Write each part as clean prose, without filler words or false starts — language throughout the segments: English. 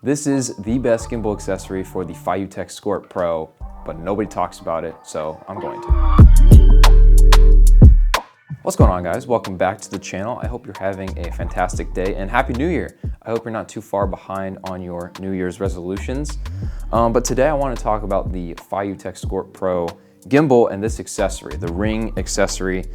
This is the best gimbal accessory for the Feiyutech Scorp Pro, but nobody talks about it, so I'm going to. What's going on, guys? Welcome back to the channel. I hope you're having a fantastic day and Happy New Year. I hope you're not too far behind on your New Year's resolutions. But today I want to talk about the Feiyutech Scorp Pro gimbal and this accessory, the ring accessory.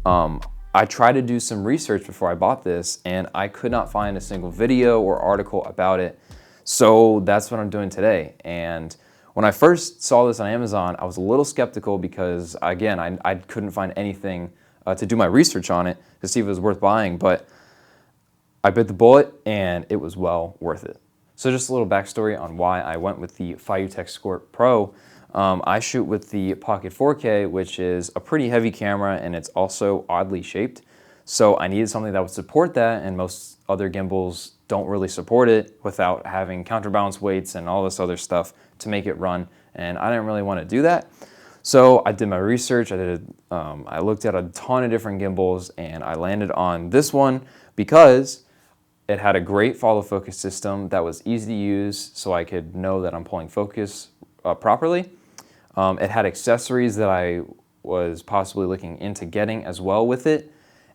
I tried to do some research before I bought this and I could not find a single video or article about it. So that's what I'm doing today. And when I first saw this on Amazon, I was a little skeptical because, again, I couldn't find anything to do my research on it to see if it was worth buying, but I bit the bullet and it was well worth it. So just a little backstory on why I went with the Feiyutech Scorp Pro. I shoot with the Pocket 4K, which is a pretty heavy camera and it's also oddly shaped. So I needed something that would support that, and most other gimbals don't really support it without having counterbalance weights and all this other stuff to make it run. And I didn't really want to do that. So I did my research, I looked at a ton of different gimbals and I landed on this one because it had a great follow focus system that was easy to use so I could know that I'm pulling focus properly. It had accessories that I was possibly looking into getting as well with it,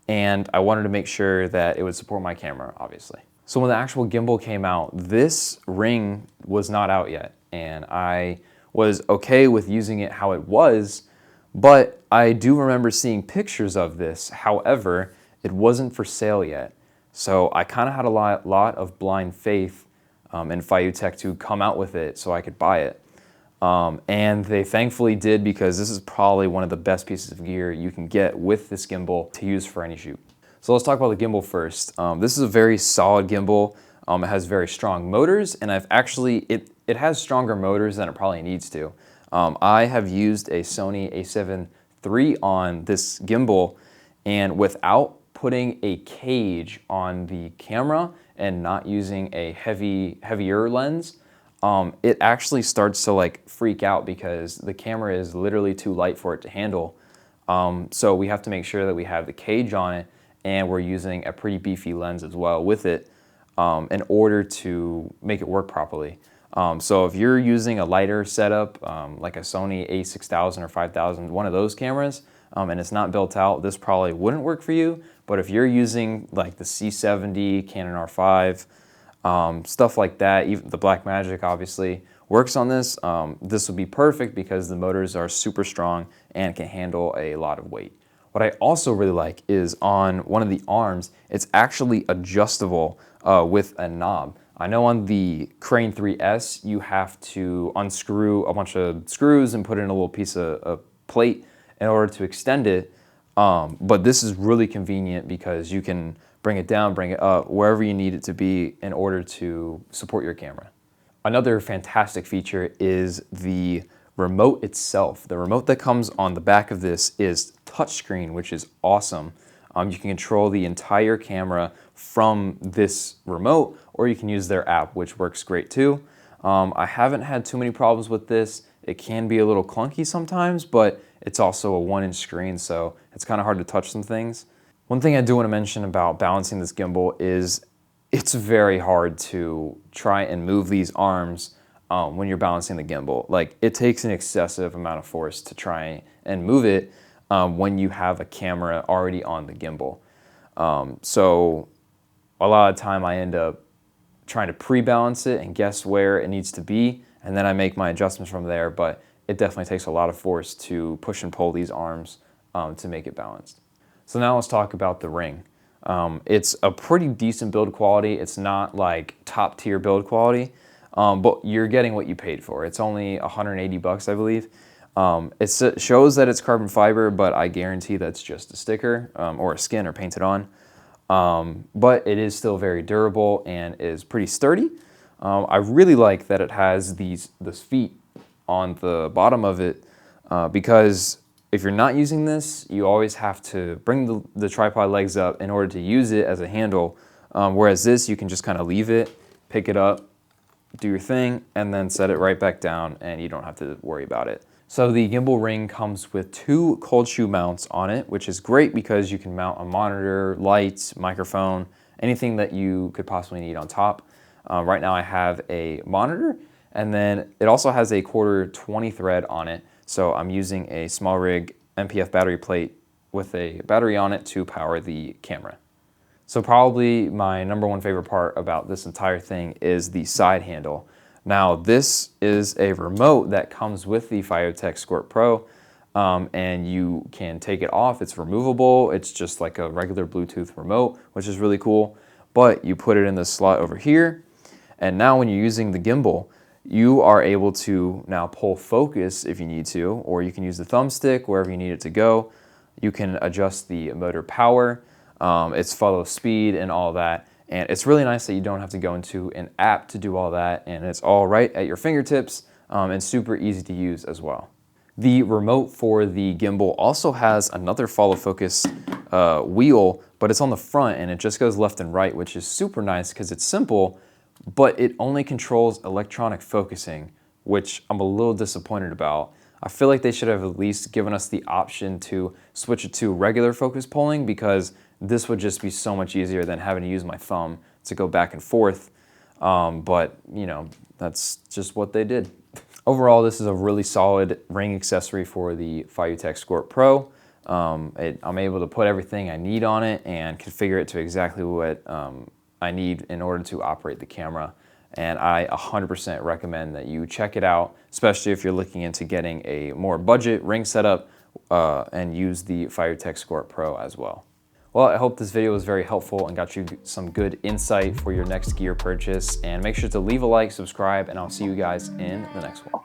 and I wanted to make sure that it would support my camera, obviously. So when the actual gimbal came out, this ring was not out yet, and I was okay with using it how it was, but I do remember seeing pictures of this. However, it wasn't for sale yet. So I kind of had a lot of blind faith in Feiyutech to come out with it so I could buy it. And they thankfully did, because this is probably one of the best pieces of gear you can get with this gimbal to use for any shoot. So let's talk about the gimbal first. This is a very solid gimbal. It has very strong motors, and it has stronger motors than it probably needs to. I have used a Sony a7 III on this gimbal, and without putting a cage on the camera and not using a heavier lens, it actually starts to like freak out because the camera is literally too light for it to handle. So we have to make sure that we have the cage on it and we're using a pretty beefy lens as well with it in order to make it work properly. So if you're using a lighter setup, like a Sony a6000 or 5000, one of those cameras, and it's not built out, this probably wouldn't work for you. But if you're using like the C70, Canon R5, stuff like that, even the Blackmagic obviously works on this. This would be perfect because the motors are super strong and can handle a lot of weight. What I also really like is on one of the arms, it's actually adjustable with a knob. I know on the Crane 3S, you have to unscrew a bunch of screws and put in a little piece of plate in order to extend it. But this is really convenient because you can bring it down, bring it up, wherever you need it to be in order to support your camera. Another fantastic feature is the remote itself. The remote that comes on the back of this is touchscreen, which is awesome. You can control the entire camera from this remote, or you can use their app, which works great too. I haven't had too many problems with this. It can be a little clunky sometimes, but it's also a 1-inch screen, so it's kind of hard to touch some things. One thing I do want to mention about balancing this gimbal is it's very hard to try and move these arms when you're balancing the gimbal. Like, it takes an excessive amount of force to try and move it when you have a camera already on the gimbal. So a lot of the time I end up trying to pre-balance it and guess where it needs to be, and then I make my adjustments from there, but it definitely takes a lot of force to push and pull these arms to make it balanced. So now let's talk about the ring. It's a pretty decent build quality. It's not like top tier build quality, but you're getting what you paid for. It's only 180 bucks, I believe. It shows that it's carbon fiber, but I guarantee that's just a sticker or a skin or painted on. But it is still very durable and is pretty sturdy. I really like that it has this feet on the bottom of it because if you're not using this, you always have to bring the tripod legs up in order to use it as a handle, whereas this, you can just kind of leave it, pick it up, do your thing, and then set it right back down, and you don't have to worry about it. So the gimbal ring comes with 2 cold shoe mounts on it, which is great because you can mount a monitor, lights, microphone, anything that you could possibly need on top. Right now I have a monitor, and then it also has a quarter 20 thread on it. So I'm using a small rig MPF battery plate with a battery on it to power the camera. So probably my number one favorite part about this entire thing is the side handle. Now this is a remote that comes with the Feiyutech Scorp Pro, and you can take it off. It's removable. It's just like a regular Bluetooth remote, which is really cool. But you put it in the slot over here, and now when you're using the gimbal, you are able to now pull focus if you need to, or you can use the thumbstick wherever you need it to go. You can adjust the motor power, its follow speed and all that. And it's really nice that you don't have to go into an app to do all that, and it's all right at your fingertips, and super easy to use as well. The remote for the gimbal also has another follow focus wheel, but it's on the front and it just goes left and right, which is super nice because it's simple, but it only controls electronic focusing, which I'm a little disappointed about. I feel like they should have at least given us the option to switch it to regular focus pulling, because this would just be so much easier than having to use my thumb to go back and forth. But you know, that's just what they did. Overall, this is a really solid ring accessory for the Feiyutech Scorp Pro. I'm able to put everything I need on it and configure it to exactly what I need in order to operate the camera. And I 100% recommend that you check it out, especially if you're looking into getting a more budget ring setup and use the Feiyutech Scorp Pro as well. Well, I hope this video was very helpful and got you some good insight for your next gear purchase. And make sure to leave a like, subscribe, and I'll see you guys in the next one.